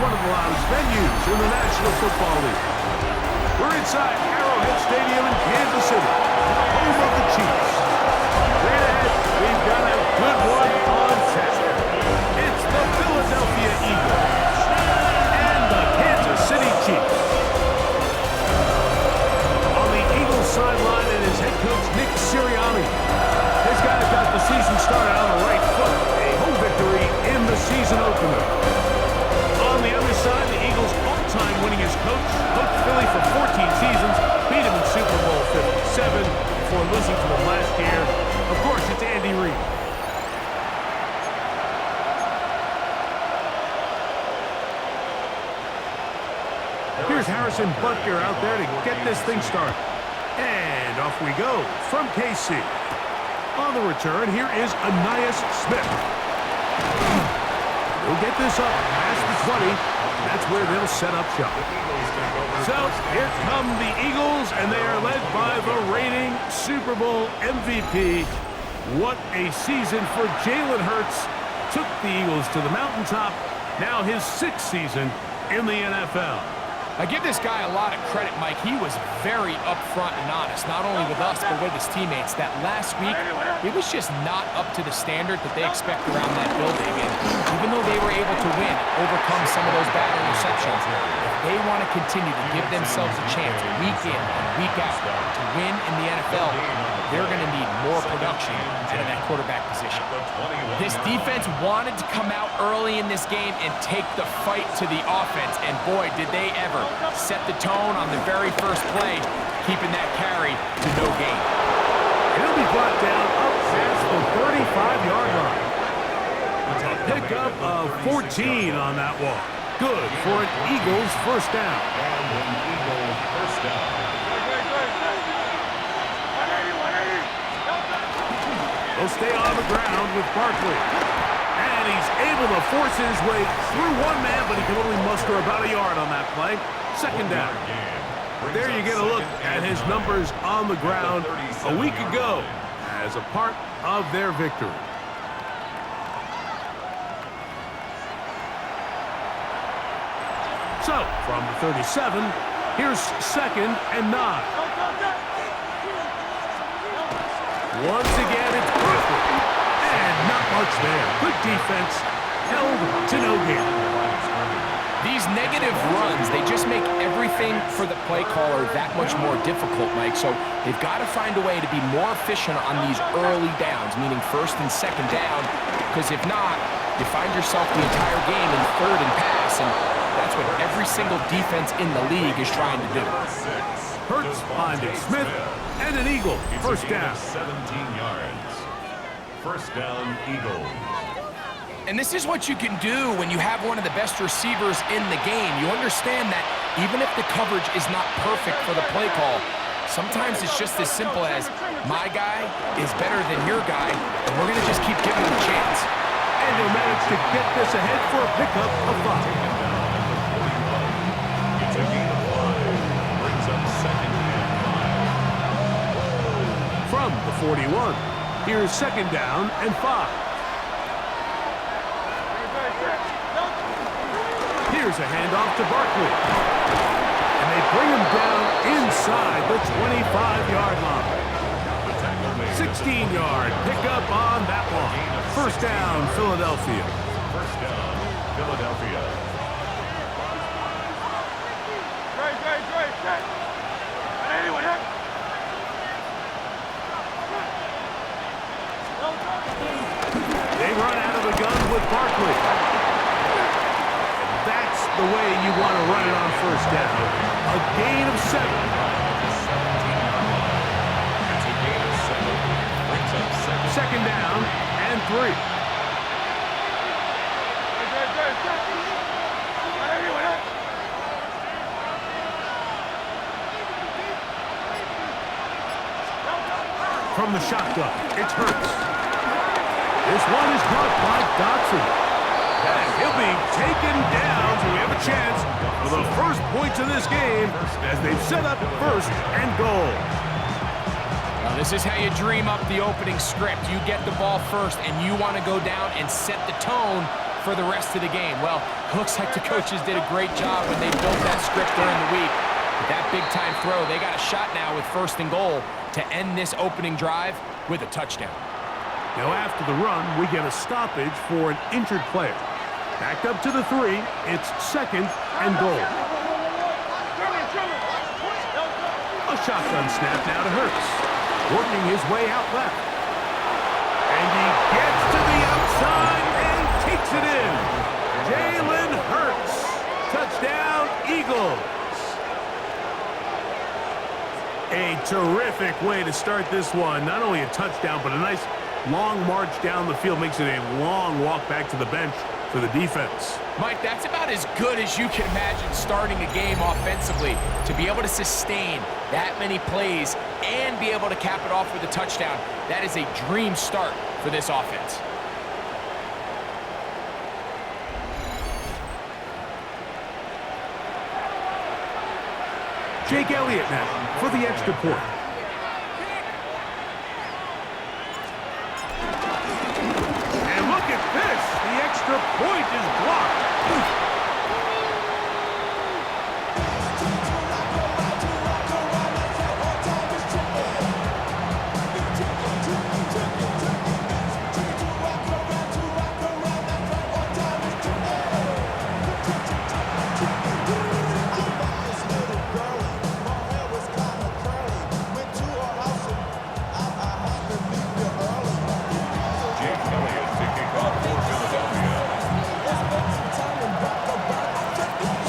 one of the loudest venues in the National Football League. We're inside Arrowhead Stadium in Kansas City, home of the Chiefs. Straight ahead, we've got a good one on tap. It's the Philadelphia Eagles and the Kansas City Chiefs. On the Eagles sideline is head coach Nick Sirianni. His guys got the season started on the right foot. A home victory in the season opener. On the other side, the Eagles' all-time winningest coach, coached Philly for 14 seasons, beat him in Super Bowl 57 before losing to them last year. Of course, it's Andy Reid. Here's Harrison Butker out there to get this thing started. And off we go from KC. On the return, here is Ainias Smith. He'll get this up past the 20. That's where they'll set up shop. So here come the Eagles, and they are led by the reigning Super Bowl MVP. What a season for Jalen Hurts. Took the Eagles to the mountaintop. Now his 6th season in the NFL. I give this guy a lot of credit, Mike. He was very upfront and honest, not only with us, but with his teammates. That last week, it was just not up to the standard that they expect around that building. And even though they were able to win, overcome some of those bad interceptions, if they want to continue to give themselves a chance week in and week out to win in the NFL, they're going to need more production out of that quarterback position. This defense wanted to come out early in this game and take the fight to the offense, and boy, did they ever set the tone on the very first play, keeping that carry to no gain. He'll be brought down up past the 35-yard line. A pickup of 14 on that walk. Good for an Eagles first down. He'll stay on the ground with Barkley. And he's able to force his way through one man, but he can only muster about a yard on that play. Second down. There you get a look at his numbers on the ground a week ago as a part of their victory. So, from the 37, here's 2nd and 9. Once again, it's Barkley. And not much there. Good defense. Held to no gain. These negative runs, they just make everything for the play caller that much more difficult, Mike. So they've got to find a way to be more efficient on these early downs, meaning 1st and 2nd down, because if not, you find yourself the entire game in 3rd and pass, and that's what every single defense in the league is trying to do. Hurts finding Smith, and an Eagle. First down. 17 yards. First down, Eagles. And this is what you can do when you have one of the best receivers in the game. You understand that even if the coverage is not perfect for the play call, sometimes it's just as simple as my guy is better than your guy, and we're going to just keep giving him a chance. And he'll manage to get this ahead for a pickup of 5. It's a gain of 5. Brings up 2nd and 5. From the 41, here's 2nd down and 5. Here's a handoff to Barkley. And they bring him down inside the 25-yard line. 16-yard pickup on that one. First down, Philadelphia. First down, Philadelphia. They run out of the gun with Barkley. That's the way you want to run it on first down. A gain of 7. It's a gain of 7. Brings up 2nd down and 3. From the shotgun, it's Hurts. This one is caught by Dotson. And he'll be taken down, so we have a chance for the first points of this game as they've set up 1st and goal. Well, this is how you dream up the opening script. You get the ball first, and you want to go down and set the tone for the rest of the game? Well, looks like the coaches did a great job when they built that script during the week. With that big-time throw, they got a shot now with 1st and goal to end this opening drive with a touchdown. Now, after the run, we get a stoppage for an injured player. Backed up to the 3, it's 2nd and goal. A shotgun snap now to Hurts, working his way out left. And he gets to the outside and takes it in. Jalen Hurts. Touchdown, Eagles. A terrific way to start this one. Not only a touchdown, but a nice long march down the field. Makes it a long walk back to the bench for the defense. Mike, that's about as good as you can imagine starting a game offensively. To be able to sustain that many plays and be able to cap it off with a touchdown, that is a dream start for this offense. Jake Elliott now for the extra point. And look at this. The extra point is blocked.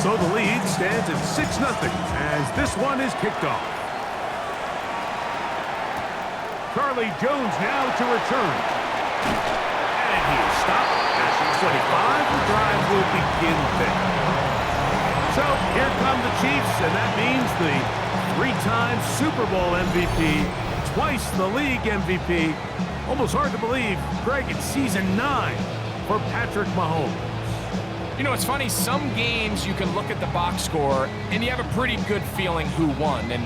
So the lead stands at 6-0 as this one is kicked off. Charlie Jones now to return. And he is stopped at the 25. The drive will begin there. So here come the Chiefs, and that means the 3-time Super Bowl MVP, twice the league MVP. Almost hard to believe, Greg, it's season 9 for Patrick Mahomes. You know, it's funny, some games you can look at the box score and you have a pretty good feeling who won. And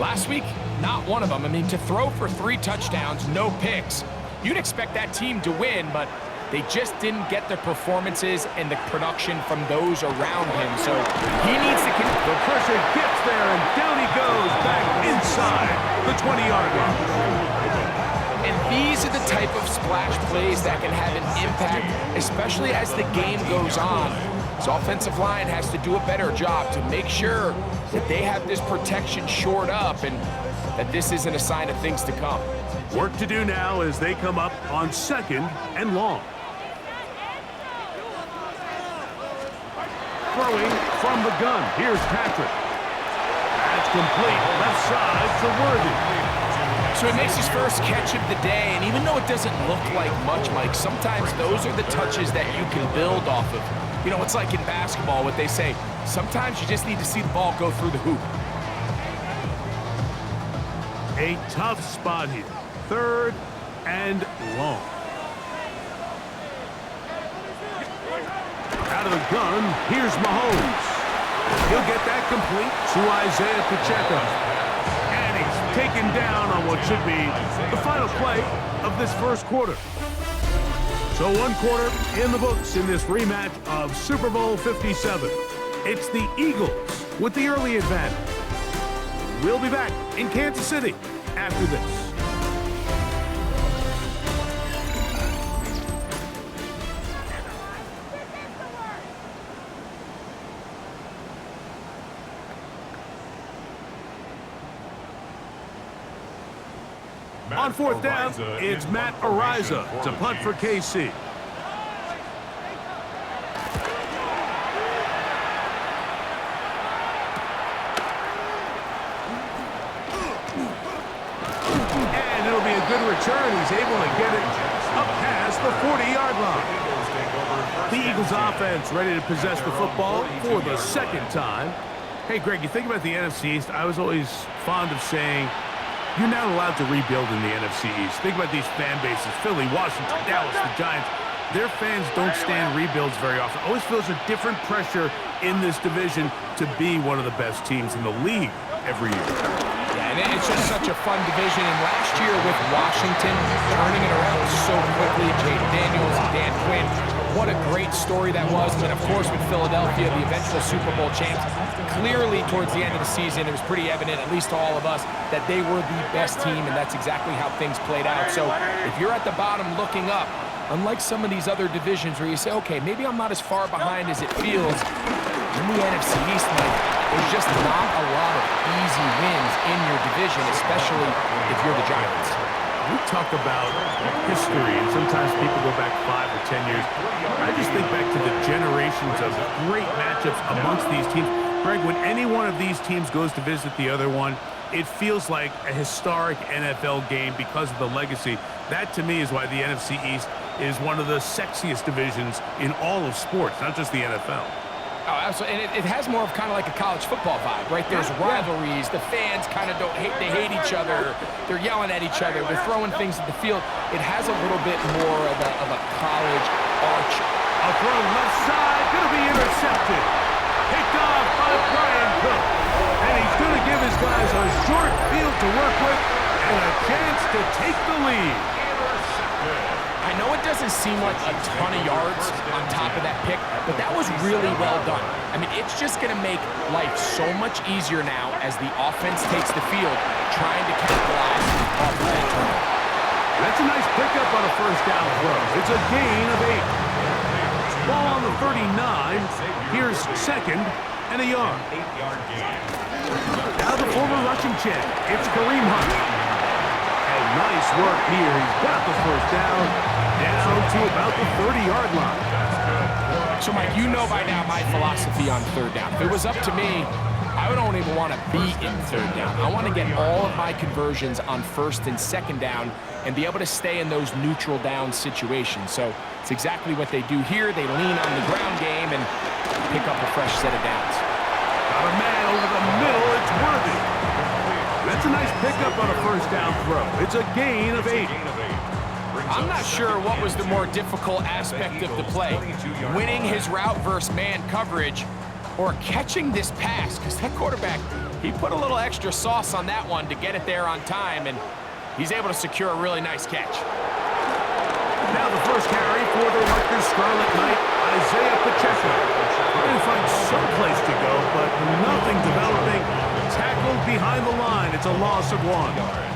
last week, not one of them. I mean, to throw for 3 touchdowns, no picks, you'd expect that team to win, but they just didn't get the performances and the production from those around him. So he needs to keep... The pressure gets there, and down he goes back inside the 20-yard line. And these are the type of splash plays that can have an impact, especially as the game goes on. His offensive line has to do a better job to make sure that they have this protection shored up and that this isn't a sign of things to come. Work to do now as they come up on 2nd and long. Throwing from the gun. Here's Patrick. That's complete. Left side to Worthy. So he makes his first catch of the day, and even though it doesn't look like much, Mike, sometimes those are the touches that you can build off of. You know, it's like in basketball, what they say, sometimes you just need to see the ball go through the hoop. A tough spot here. 3rd and long. Out of the gun, here's Mahomes. He'll get that complete to Isaiah Pacheco. Taken down on what should be the final play of this first quarter. So 1 quarter in the books in this rematch of Super Bowl 57. It's the Eagles with the early advantage. We'll be back in Kansas City after this. On 4th down, it's Matt Ariza to punt for KC. And it'll be a good return. He's able to get it up past the 40-yard line. The Eagles offense ready to possess the football for the 2nd time. Hey, Greg, you think about the NFC East, I was always fond of saying, you're not allowed to rebuild in the NFC East. Think about these fan bases, Philly, Washington, Dallas, the Giants. Their fans don't stand rebuilds very often. Always feels a different pressure in this division to be one of the best teams in the league every year. Yeah, and it's just such a fun division. And last year with Washington turning it around so quickly, Jay Daniels and Dan Quinn what a great story that was. And then, of course, with Philadelphia, the eventual Super Bowl champs, clearly towards the end of the season, it was pretty evident, at least to all of us, that they were the best team, and that's exactly how things played out. So if you're at the bottom looking up, unlike some of these other divisions where you say, okay, maybe I'm not as far behind as it feels, in the NFC East, there's just not a lot of easy wins in your division, especially if you're the Giants. We talk about history, and sometimes people go back 5 or 10 years. I just think back to the generations of great matchups amongst these teams. Greg, when any one of these teams goes to visit the other one, it feels like a historic NFL game because of the legacy. That, to me, is why the NFC East is one of the sexiest divisions in all of sports, not just the NFL. Oh, absolutely. And it has more of kind of like a college football vibe, right? There's rivalries. The fans kind of they hate each other. They're yelling at each other. They're throwing things at the field. It has a little bit more of a college arch. A throw left side, going to be intercepted. Picked off by Brian Cook. And he's going to give his guys a short field to work with and a chance to take the lead. I know it doesn't seem like a ton of yards on top of that pick, but that was really well done. I mean, it's just going to make life so much easier now as the offense takes the field, trying to capitalize off of that turnover. That's a nice pickup on a first down throw. It's a gain of 8. Ball on the 39. Here's second and a yard. Now the former rushing champ. It's Kareem Hunt. Nice work here. He's got the first down to about the 30-yard line. So, Mike, you know by now my philosophy on third down. If it was up to me, I don't even want to be in third down. I want to get all of my conversions on first and second down and be able to stay in those neutral down situations. So it's exactly what they do here. They lean on the ground game and pick up a fresh set of downs. Got a man over the middle. It's Worthy. That's a nice pickup on a first down throw. It's a gain of 8. I'm not sure what was the more difficult aspect of the play, winning his route versus man coverage or catching this pass, because that quarterback, he put a little extra sauce on that one to get it there on time, and he's able to secure a really nice catch. Now the first carry for the Rutgers Scarlet Knight, Isaiah Pacheco. Trying to find some place to go, but nothing developing. Tackled behind the line. It's a loss of 1.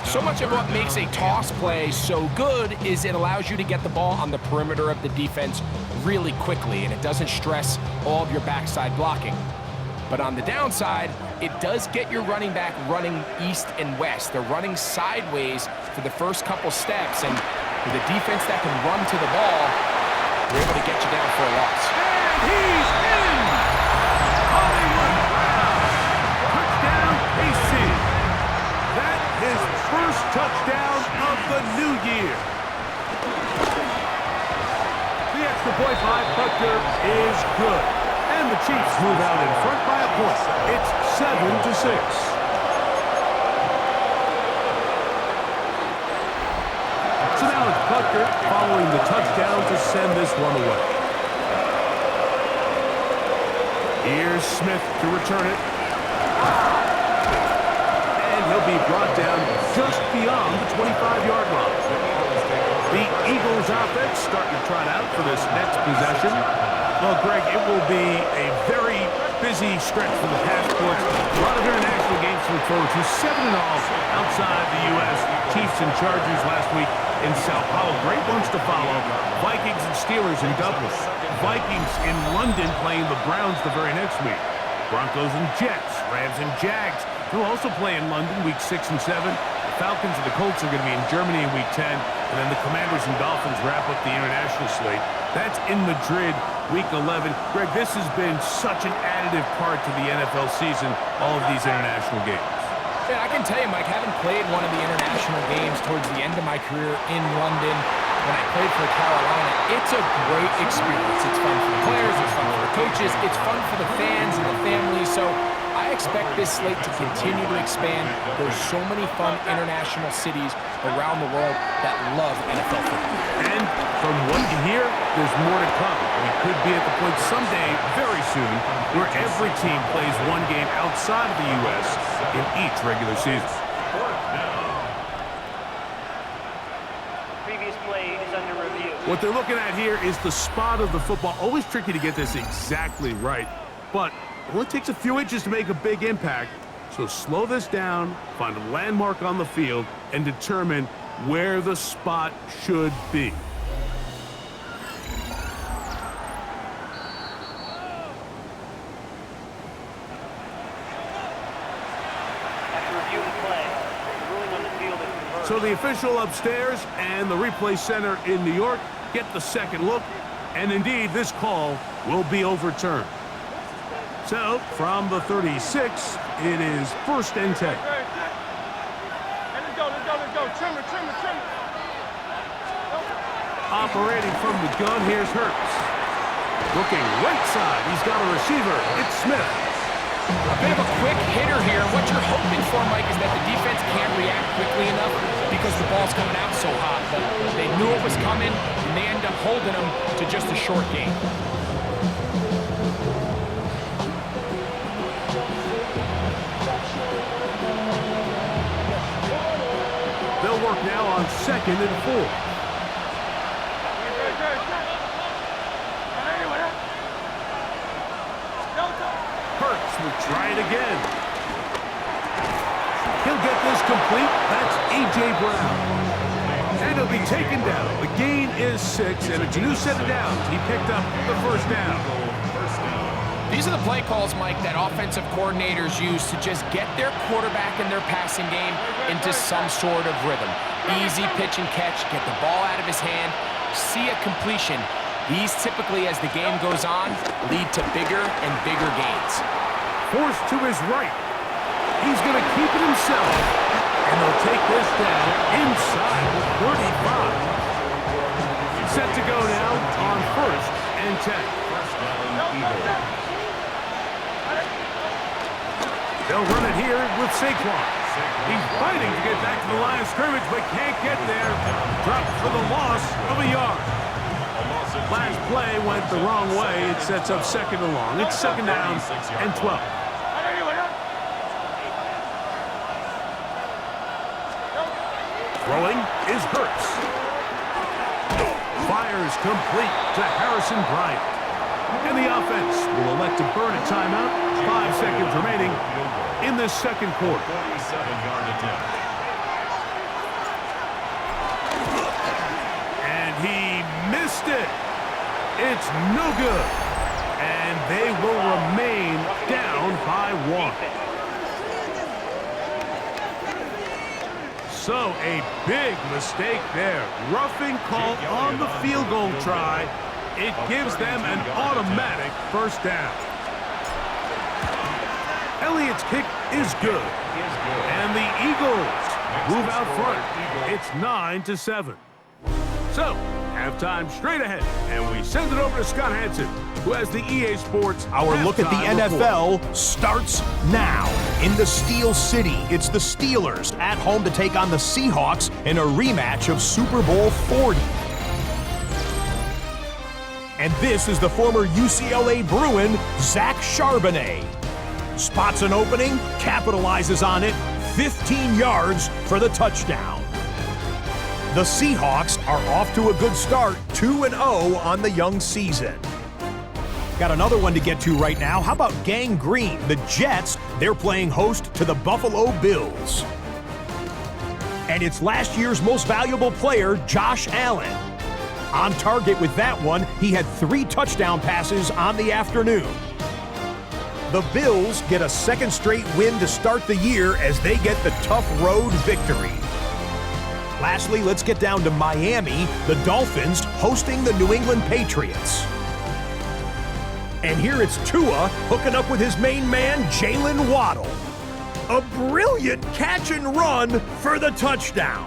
So much of what makes a toss play so good is it allows you to get the ball on the perimeter of the defense really quickly, and it doesn't stress all of your backside blocking. But on the downside, it does get your running back running east and west. They're running sideways for the first couple steps, and with a defense that can run to the ball, they're able to get you down for a loss. And he's in! Hollywood Brown! Touchdown, KC! That is first touchdown of the new year. The extra point by Butker is good. And the Chiefs move out in front by a point. It's 7-6. So now it's Butker following the touchdown to send this one away. Here's Smith to return it. And he'll be brought down just beyond the 25-yard line. The Eagles offense starting to trot out for this next possession. Well, Greg, it will be a very busy stretch for the passports. A lot of international games to look forward to. 7 in all outside the U.S. Chiefs and Chargers last week in Sao Paulo. Great ones to follow. Vikings and Steelers in Dublin. Vikings in London playing the Browns the very next week. Broncos and Jets. Rams and Jags. They'll also play in London week 6 and 7. The Falcons and the Colts are going to be in Germany in week 10. And then the Commanders and Dolphins wrap up the international slate. That's in Madrid week 11. Greg, this has been such an additive part to the NFL season, all of these international games. Yeah, I can tell you, Mike, having played one of the international games towards the end of my career in London, when I played for Carolina, it's a great experience. It's fun for the players, it's fun for the coaches, it's fun for the fans and the families. So I expect this slate to continue to expand. There's so many fun international cities around the world that love NFL football. And from what you hear, there's more to come. We could be at the point someday, very soon, where every team plays one game outside of the U.S. in each regular season. What they're looking at here is the spot of the football. Always tricky to get this exactly right, but it only takes a few inches to make a big impact. So slow this down, find a landmark on the field, and determine where the spot should be. So the official upstairs and the replay center in New York get the second look, and indeed this call will be overturned. So from the 36, it is 1st and 10. Let's go. Trim it. Operating from the gun, here's Hurts. Looking right side, he's got a receiver. It's Smith. A bit of a quick hitter here. What you're hoping for, Mike, is that the defense can't react quickly enough because the ball's coming out so hot. But they knew it was coming, and they end up holding them to just a short gain. They'll work now on 2nd and 4. Hurts will try it again. He'll get this complete. That's A.J. Brown. And he'll be taken down. The gain is 6, and a new set of downs. He picked up the 1st down. These are the play calls, Mike, that offensive coordinators use to just get their quarterback and their passing game into some sort of rhythm. Easy pitch and catch, get the ball out of his hand, see a completion. These typically, as the game goes on, lead to bigger and bigger gains. Forced to his right. He's going to keep it himself. And they'll take this down inside the 35. Set to go now on 1st and 10. They'll run it here with Saquon. He's fighting to get back to the line of scrimmage, but can't get there. Dropped for the loss of a yard. Last play went the wrong way. It sets up 2nd and long. It's 2nd down and 12. Throwing is Hurts. Fires complete to Harrison Bryant. And the offense will elect to burn a timeout. 5 seconds remaining in this 2nd quarter. 47-yard attempt. And he missed it. It's no good. And they will remain down by 1. So a big mistake there. Roughing call on the field goal try. It gives them an automatic 1st down. Elliott's kick is good. And the Eagles move out front. It's 9-7. So, halftime straight ahead. And we send it over to Scott Hansen, who has the EA Sports. Our look at the NFL report starts now. In the Steel City, it's the Steelers at home to take on the Seahawks in a rematch of Super Bowl 40. And this is the former UCLA Bruin, Zach Charbonnet. Spots an opening, capitalizes on it, 15 yards for the touchdown. The Seahawks are off to a good start, 2-0 on the young season. Got another one to get to right now. How about Gang Green? The Jets, they're playing host to the Buffalo Bills. And it's last year's most valuable player, Josh Allen. On target with that one, he had 3 touchdown passes on the afternoon. The Bills get a 2nd straight win to start the year as they get the tough road victory. Lastly, let's get down to Miami, the Dolphins hosting the New England Patriots. And here it's Tua hooking up with his main man, Jalen Waddle. A brilliant catch and run for the touchdown.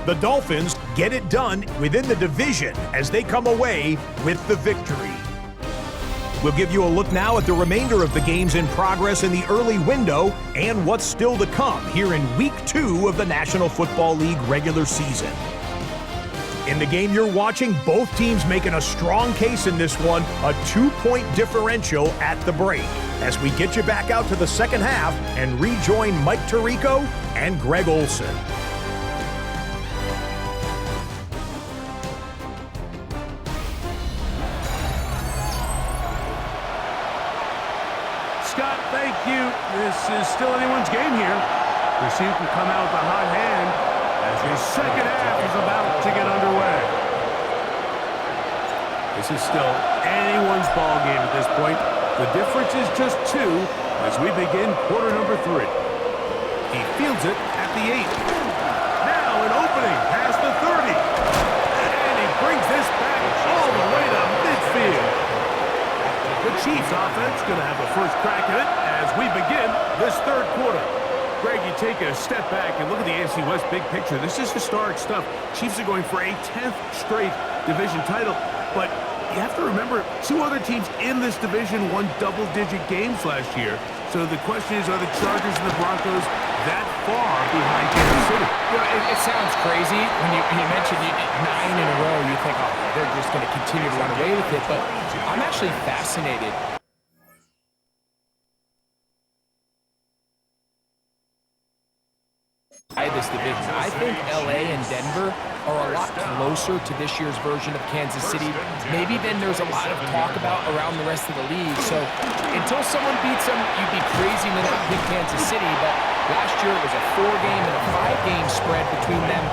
The Dolphins get it done within the division as they come away with the victory. We'll give you a look now at the remainder of the games in progress in the early window and what's still to come here in Week 2 of the National Football League regular season. In the game you're watching, both teams making a strong case in this one, a 2-point differential at the break, as we get you back out to the second half and rejoin Mike Tirico and Greg Olson. Scott, thank you. This is still anyone's game here. The team can come out with a hot hand as the second half is about to get underway. This is still anyone's ball game at this point. The difference is just 2 as we begin quarter number 3. He fields it at the 8. Now an opening past the 30. And he brings this back all the way to midfield. The Chiefs offense going to have the first crack at it as we begin this third quarter. Greg, you take a step back and look at the AFC West big picture. This is historic stuff. Chiefs are going for a 10th straight division title, but you have to remember 2 other teams in this division won double-digit games last year. So the question is, are the Chargers and the Broncos that far behind Kansas City? You know, it sounds crazy when you mention 9 in a row. You think, oh, they're just going to continue to run away with it. But I'm actually fascinated. This division. I think LA and Denver are a lot closer to this year's version of Kansas City, maybe than there's a lot of talk about around the rest of the league. So until someone beats them, you'd be crazy to not pick Kansas City. But last year it was a 4-game and a 5-game spread between them.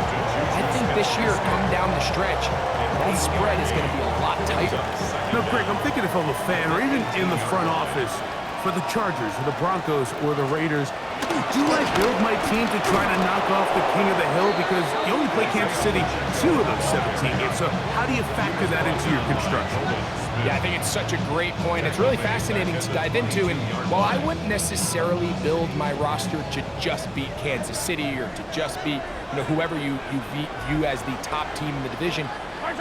I think this year, coming down the stretch, that spread is going to be a lot tighter. No, Greg, I'm thinking if I'm a fan or even in the front office for the Chargers or the Broncos or the Raiders, do I build my team to try to knock off the king of the hill? Because you only play Kansas City 2 of those 17 games. So how do you factor that into your construction? Yeah, I think it's such a great point. It's really fascinating to dive into. And while I wouldn't necessarily build my roster to just beat Kansas City or to just beat whoever you view as the top team in the division,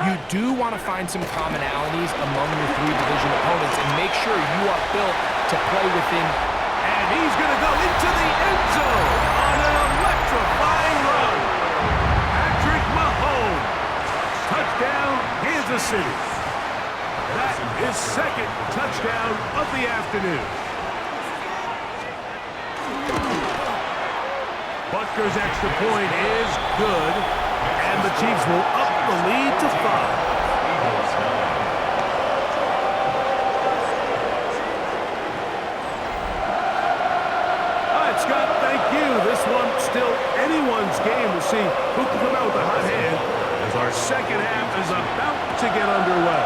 you do want to find some commonalities among your 3 division opponents and make sure you are built to play within. And he's going to go into the end zone on an electrifying run. Patrick Mahomes. Touchdown, Kansas City. That is second touchdown of the afternoon. Butker's extra point is good, and the Chiefs will up the lead to 5. Scott, thank you. This one still anyone's game. We'll see who can come out with a hot hand as our second half is about to get underway.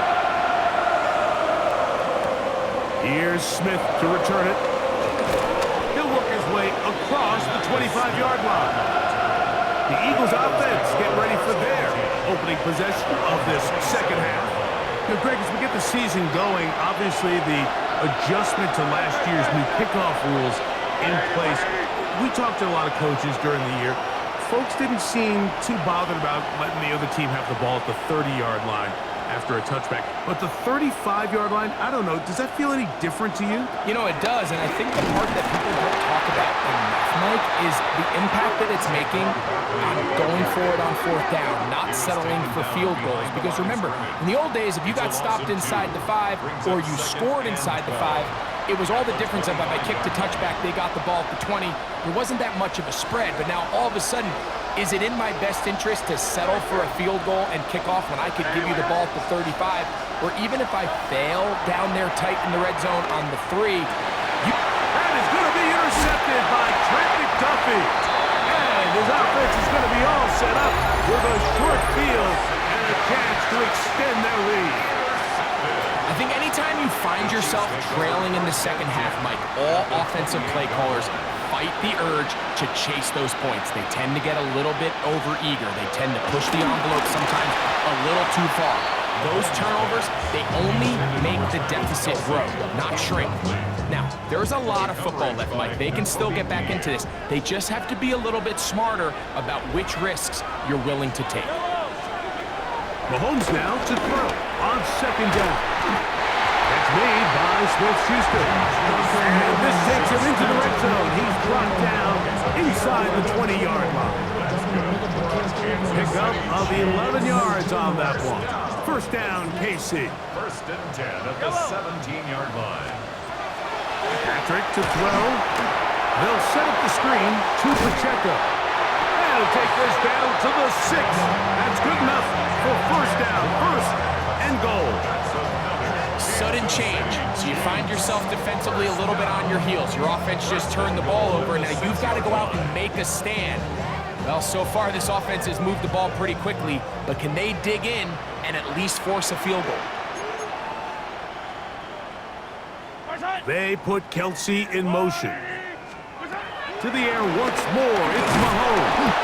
Here's Smith to return it. He'll work his way across the 25-yard line. The Eagles offense get ready for their opening possession of this second half. Now, Greg, as we get the season going, obviously the adjustment to last year's new kickoff rules in place. We talked to a lot of coaches during the year. Folks didn't seem too bothered about letting the other team have the ball at the 30-yard line after a touchback. But the 35-yard line, I don't know, does that feel any different to you? You know, it does, and I think the part that people don't talk about enough, Mike, is the impact that it's making on going for it on 4th down, not settling for field goals. Because remember, in the old days, if you got stopped inside the 5 or you scored inside the 5, it was all the difference of if I kicked a touchback, they got the ball at the 20. There wasn't that much of a spread, but now all of a sudden, is it in my best interest to settle for a field goal and kick off when I could give you the ball at the 35? Or even if I fail down there tight in the red zone on the 3, that is going to be intercepted by Trent McDuffie. And his offense is going to be all set up with a short field and a chance to extend their lead. I think anytime you find yourself trailing in the second half, Mike, all offensive play callers fight the urge to chase those points. They tend to get a little bit overeager. They tend to push the envelope sometimes a little too far. Those turnovers, they only make the deficit grow, not shrink. Now, there's a lot of football left, Mike. They can still get back into this. They just have to be a little bit smarter about which risks you're willing to take. Mahomes now to throw on second down. It's made by Smith-Schuster. And this takes him into the red zone. He's brought down inside the 20-yard line. Pick up of 11 yards on that one. First down, KC. 1st and 10 at the 17-yard line. Patrick to throw. They'll set up the screen to Pacheco. And he'll take this down to the 6. That's good enough for first down, 1st and goal. Sudden change. So you find yourself defensively a little bit on your heels. Your offense just turned the ball over, and now you've got to go out and make a stand. Well, so far this offense has moved the ball pretty quickly, but can they dig in and at least force a field goal? They put Kelsey in motion. To the air once more. It's Mahomes.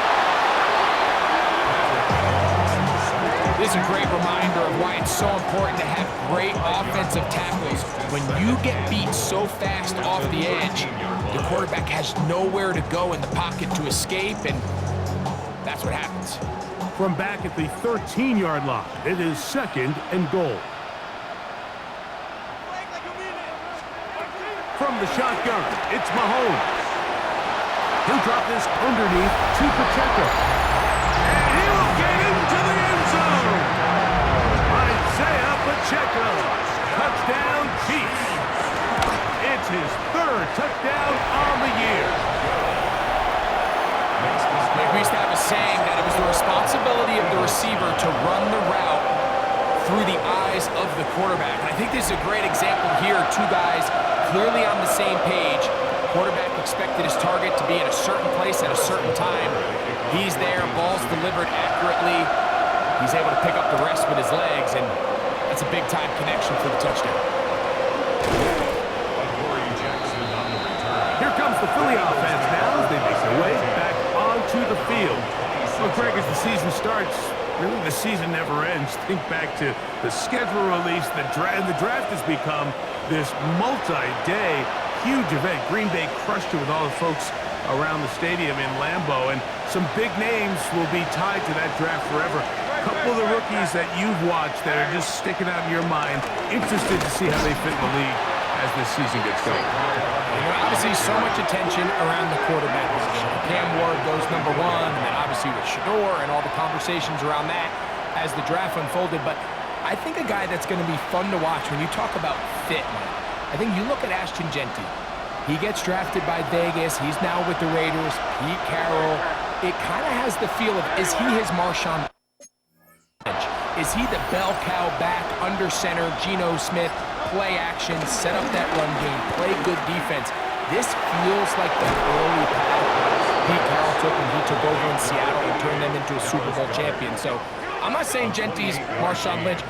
This is a great reminder of why it's so important to have great offensive tackles. When you get beat so fast off the edge, the quarterback has nowhere to go in the pocket to escape, and that's what happens. From back at the 13-yard line, it is 2nd and goal. From the shotgun, it's Mahomes. He'll drop this underneath to Pacheco. And he'll get into the end zone. Isaiah Pacheco. Touchdown, Chiefs. It's his 3rd touchdown on the year. We used to have a saying that it was the responsibility of the receiver to run the route through the eyes of the quarterback. And I think this is a great example here. Two guys clearly on the same page. Quarterback expected his target to be in a certain place at a certain time. He's there, ball's delivered accurately. He's able to pick up the rest with his legs, and that's a big-time connection for the touchdown. Here comes the Philly offense now as they make their way back onto the field. Well, Greg, as the season starts, really the season never ends. Think back to the schedule release, the draft has become this multi-day huge event. Green Bay crushed it with all the folks around the stadium in Lambeau, and some big names will be tied to that draft forever. A couple of the rookies that you've watched that are just sticking out in your mind, interested to see how they fit in the league as this season gets going. Obviously, so much attention around the quarterback position. Cam Ward goes #1, and then obviously with Shador and all the conversations around that as the draft unfolded. But I think a guy that's going to be fun to watch when you talk about fit, Mike, I think you look at Ashton Genty. He gets drafted by Vegas. He's now with the Raiders. Pete Carroll. It kind of has the feel of, is he his Marshawn? Is he the bell cow back under center, Geno Smith, play action, set up that run game, play good defense? This feels like the early path Pete Carroll took when he took over in Seattle and turned them into a Super Bowl champion. So I'm not saying Genty's Marshawn Lynch,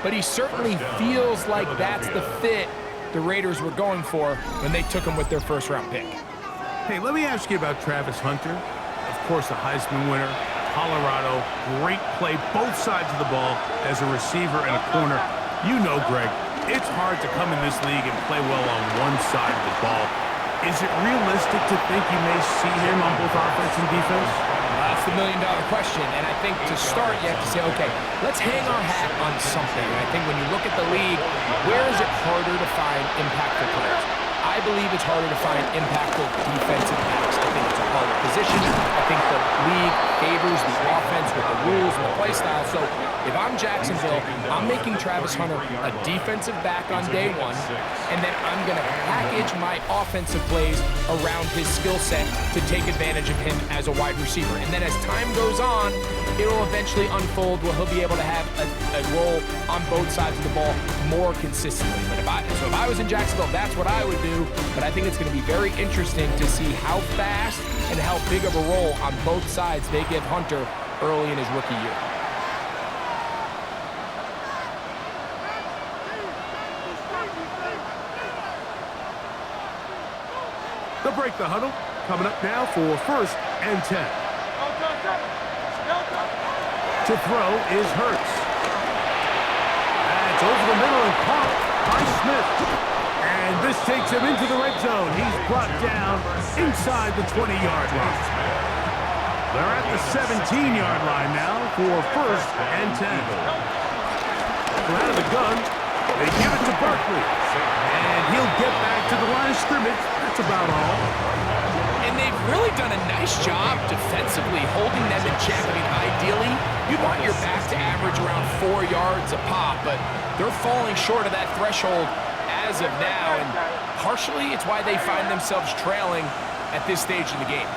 but he certainly feels like that's the fit the Raiders were going for when they took him with their 1st-round pick. Hey, let me ask you about Travis Hunter. Of course, a Heisman winner, Colorado, great play, both sides of the ball as a receiver and a corner. You know, Greg, it's hard to come in this league and play well on one side of the ball. Is it realistic to think you may see him on both offense and defense? That's the million-dollar question, and I think to start you have to say, okay, let's hang our hat on something. And I think when you look at the league, where is it harder to find impactful players? I believe it's harder to find impactful defensive backs. I think it's a harder position. I think the league favors the offense with the rules and the play style. So if I'm Jacksonville, I'm making Travis Hunter a defensive back on day 1, and then I'm going to package my offensive plays around his skill set to take advantage of him as a wide receiver. And then as time goes on, it'll eventually unfold where he'll be able to have a role on both sides of the ball more consistently. But if I was in Jacksonville, that's what I would do. But I think it's going to be very interesting to see how fast and how big of a role on both sides they give Hunter early in his rookie year. They'll break the huddle. Coming up now for 1st and 10. To throw is Hurts. That's over the middle and caught by Smith. And this takes him into the red zone. He's brought down inside the 20-yard line. They're at the 17-yard line now for 1st and 10. From out of the gun, they give it to Barkley. And he'll get back to the line of scrimmage. That's about all. And they've really done a nice job defensively holding them in check. I mean, ideally, you want your back to average around 4 yards a pop, but they're falling short of that threshold as of now, and partially it's why they find themselves trailing at this stage in the game.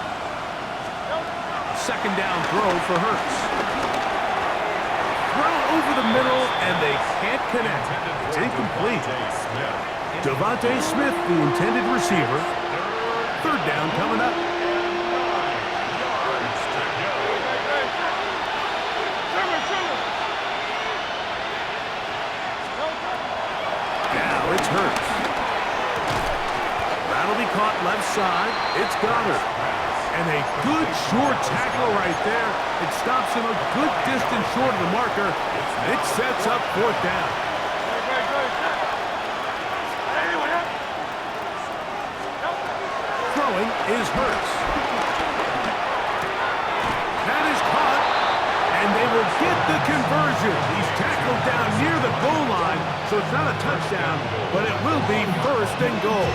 2nd down throw for Hurts. Throw over the middle, and they Can't connect. It's incomplete. Devontae Smith, the intended receiver. Third down coming up. Now it's Hurts. That'll be caught left side. It's Goddard. And a good short tackle right there. It stops him a good distance short of the marker. It sets up fourth down. Throwing is Hurts. That is caught. And they will get the conversion. He's tackled down near the goal line, so it's not a touchdown, but it will be first and goal.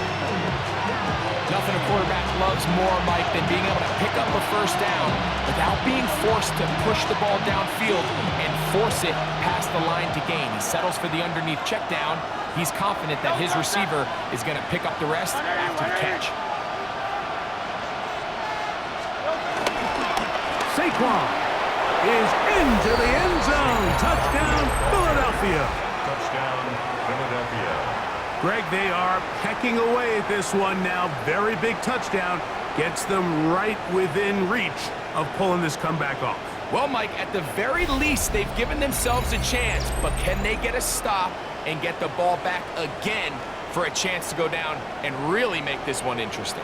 Nothing a quarterback loves more, Mike, than being able to pick up a first down without being forced to push the ball downfield and force it past the line to gain. He settles for the underneath check down. He's confident that his receiver is going to pick up the rest after the catch. Saquon is into the end zone. Touchdown, Philadelphia. Touchdown, Philadelphia. Greg, they are pecking away at this one now. Very big touchdown. Gets them right within reach of pulling this comeback off. Well, Mike, at the very least, they've given themselves a chance, but can they get a stop and get the ball back again for a chance to go down and really make this one interesting?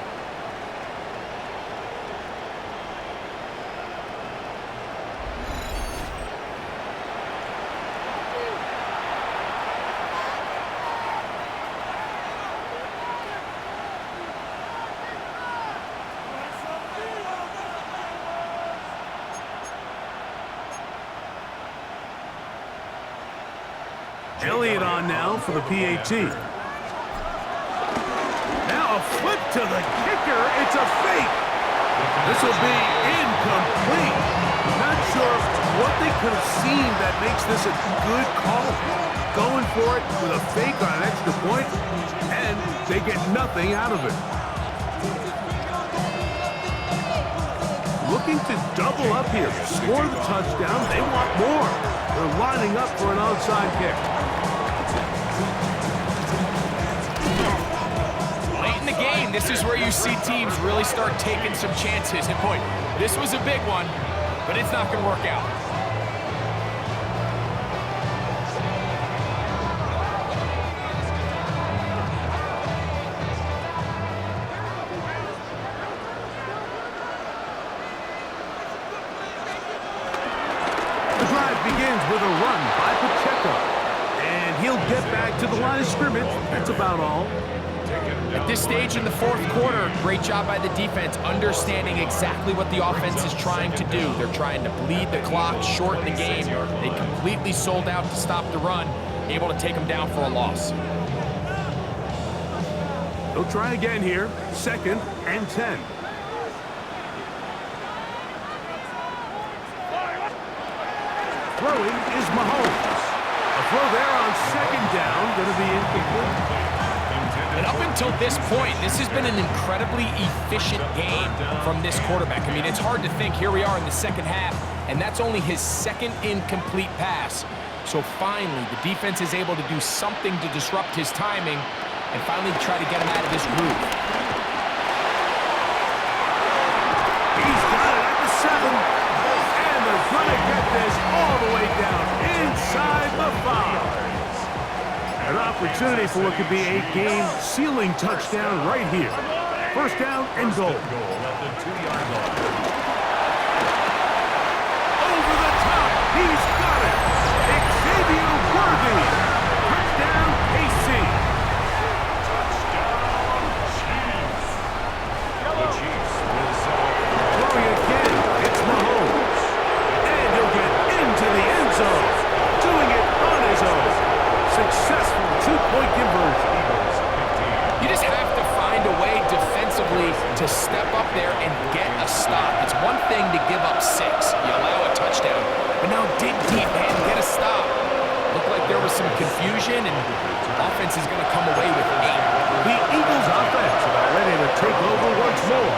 Elliott on now for the PAT. Now a flip to the kicker. It's a fake. This will be incomplete. Not sure what they could have seen that makes this a good call. Going for it with a fake on an extra point, and they get nothing out of it. Looking to double up here, score the touchdown. They want more. They're lining up for an onside kick. Late in the game, this is where you see teams really start taking some chances. And boy, this was a big one, but it's not going to work out. The drive begins with a run by Pacheco. And he'll get back to the line of scrimmage. That's about all. At this stage in the fourth quarter, great job by the defense, understanding exactly what the offense is trying to do. They're trying to bleed the clock, shorten the game. They completely sold out to stop the run, able to take them down for a loss. They'll try again here. 2nd and 10. Throwing is Mahomes. A throw there on 2nd down, going to be incomplete. And up until this point, this has been an incredibly efficient game from this quarterback. I mean, it's hard to think. Here we are in the second half, and that's only his 2nd incomplete pass. So finally, the defense is able to do something to disrupt his timing and finally try to get him out of this groove. He's got it at the 7. And they're going to get this all the way down inside the 5. An opportunity for what could be a game-sealing touchdown right here. First down and goal. At the 2-yard line. Over the top. He's got it. Xavier Worthy. Touchdown, KC. The Chiefs will settle. Throwing again. It's Mahomes. And he'll get into the end zone. Doing it on his own. Successful 2-point conversion. You just have to find a way defensively to step up there and get a stop. It's one thing to give up 6. You allow a touchdown. But now dig deep, man, get a stop. Looked like there was some confusion, and offense is going to come away with 8. The Eagles offense about ready to take over once more.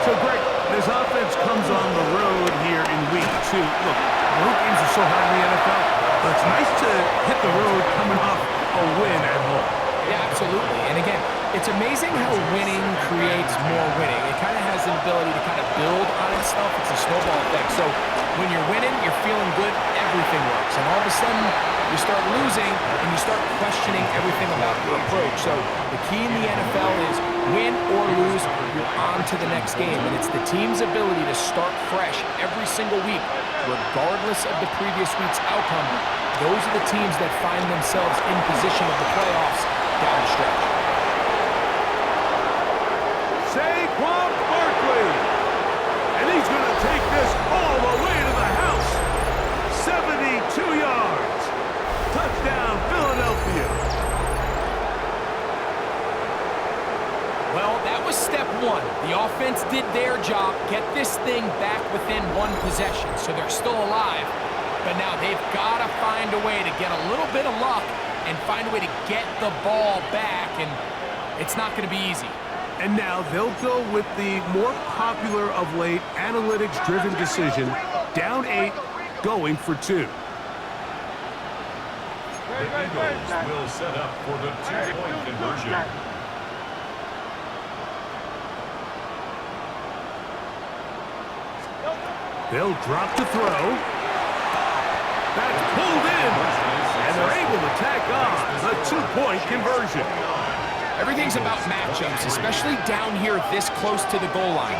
So, Greg, this offense comes on the road here in week 2. Look, road games are so hard in the NFL, but it's nice to hit the road coming off a win at home. Yeah, absolutely. And again, it's amazing how winning creates more winning. It kind of has an ability to kind of build on itself. It's a snowball effect. So when you're winning, you're feeling good, everything works. And all of a sudden, you start losing and you start questioning everything about your approach. So the key in the NFL is win or lose, you're on to the next game. And it's the team's ability to start fresh every single week, regardless of the previous week's outcome. Those are the teams that find themselves in position of the playoffs down the stretch. Saquon Barkley. And he's going to take this all the way to the house. 72 yards. Touchdown, Philadelphia. Well, that was step one. The offense did their job, get this thing back within one possession, so they're still alive. But now they've got to find a way to get a little bit of luck and find a way to get the ball back, and it's not going to be easy. And now they'll go with the more popular of late analytics-driven decision, down 8, going for 2. The Eagles will set up for the 2-point conversion. They'll drop to throw. That's pulled in, and they're able to tack on the 2-point conversion. Everything's about matchups, especially down here this close to the goal line.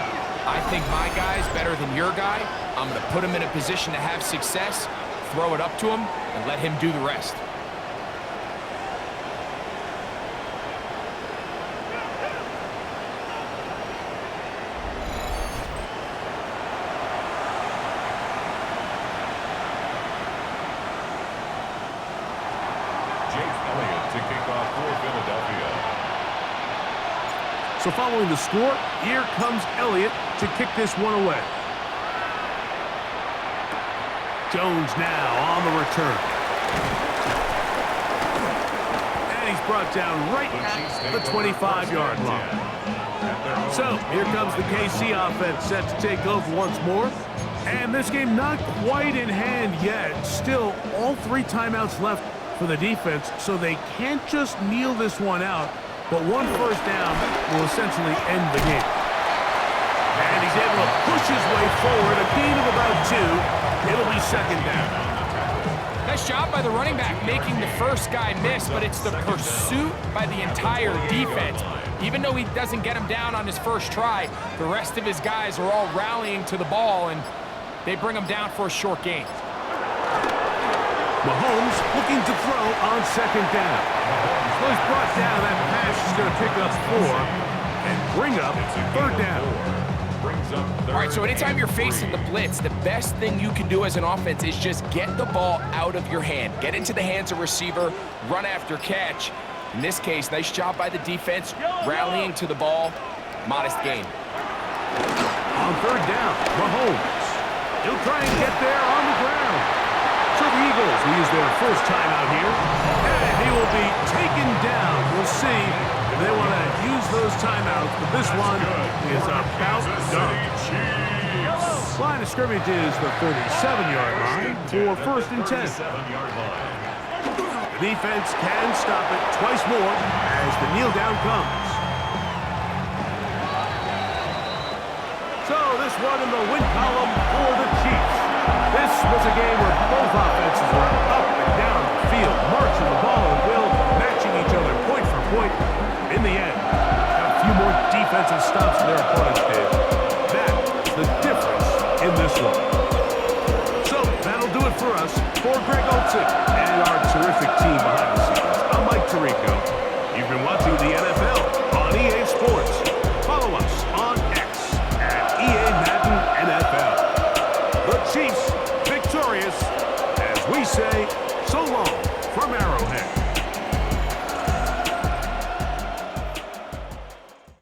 I think my guy's better than your guy. I'm going to put him in a position to have success, throw it up to him, and let him do the rest. To kick off for Philadelphia. So following the score, here comes Elliott to kick this one away. Jones now on the return. And he's brought down right at the 25-yard line. So here comes the KC offense set to take over once more. And this game not quite in hand yet. Still, all 3 timeouts left for the defense, so they can't just kneel this one out, but 1 first down will essentially end the game. And he's able to push his way forward, a gain of about 2. It'll be 2nd down. Nice job by the running back making the first guy miss, but it's the pursuit by the entire defense. Even though he doesn't get him down on his first try, the rest of his guys are all rallying to the ball, and they bring him down for a short gain. Mahomes looking to throw on 2nd down. Well, he's brought down. That pass is going to pick up 4 and bring up 3rd down. All right, so anytime you're facing the blitz, the best thing you can do as an offense is just get the ball out of your hand. Get into the hands of receiver, run after catch. In this case, nice job by the defense, rallying to the ball. Modest gain. On 3rd down, Mahomes. He'll try and get there on the ground. So the Eagles will use their first timeout here, and he will be taken down. We'll see if they want to use those timeouts, but this one is about done. Line of scrimmage is the 37-yard line for 1st and 10. The defense can stop it twice more as the kneel down comes. So this one in the win column for the Chiefs. This was a game where both offenses were up and down the field, marching the ball and will, matching each other point for point. In the end, a few more defensive stops than their opponents did. That's the difference in this one. So that'll do it for us. For Greg Olson and our terrific team behind the scenes, I'm Mike Tirico. You've been watching the NFL on EA Sports. Follow us on X at EA Madden NFL. The Chiefs victorious, as we say, so long from Arrowhead.